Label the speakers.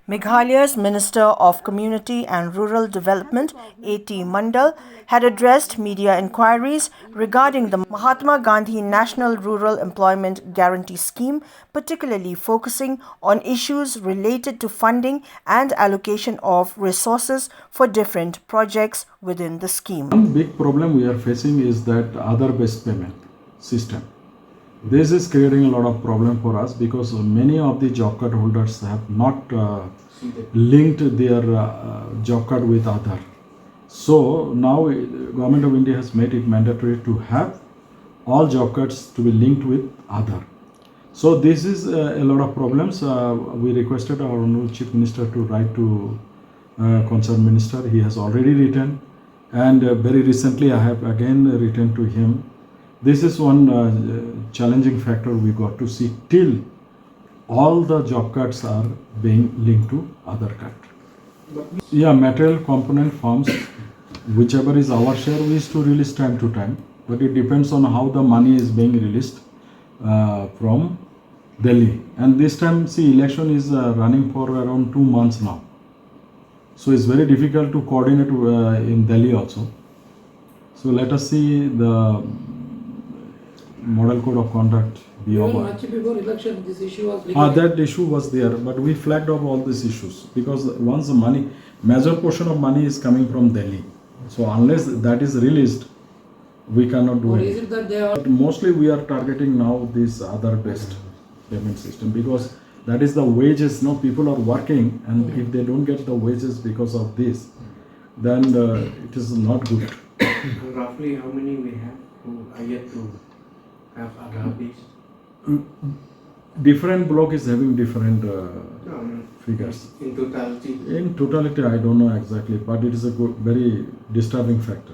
Speaker 1: Meghalaya's Minister of Community and Rural Development, A.T. Mandal, had addressed media inquiries regarding the Mahatma Gandhi National Rural Employment Guarantee Scheme, particularly focusing on issues related to funding and allocation of resources for different projects within the scheme.
Speaker 2: One big problem we are facing is that other-based payment system. This is creating a lot of problem for us because many of the job card holders have not linked their job card with Aadhaar. So now Government of India has made it mandatory to have all job cards to be linked with Aadhaar. So this is a lot of problems. We requested our Honorable Chief Minister to write to concerned minister. He has already written, and very recently I have again written to him. This is one challenging factor we got to see till all the job cards are being linked to Aadhaar card. Yeah, material component forms, whichever is our share, we used to release time to time, but it depends on how the money is being released from Delhi. And this time, see, election is running for around 2 months now. So it's very difficult to coordinate in Delhi also. So let us see the model code of conduct.
Speaker 3: Much before election, this issue was
Speaker 2: that issue was there, but we flagged up all these issues because once the money, major portion of money is coming from Delhi. So unless that is released, we cannot do
Speaker 3: or
Speaker 2: it.
Speaker 3: Is it that they are?
Speaker 2: But mostly we are targeting now this other-based payment system because that is the wages. No, people are working, and if they don't get the wages because of this, then it is not good.
Speaker 4: Roughly how many we have who are yet to have Aadhaar-based?
Speaker 2: Different block is having different figures.
Speaker 4: In totality?
Speaker 2: In totality, I don't know exactly, but it is a very disturbing factor.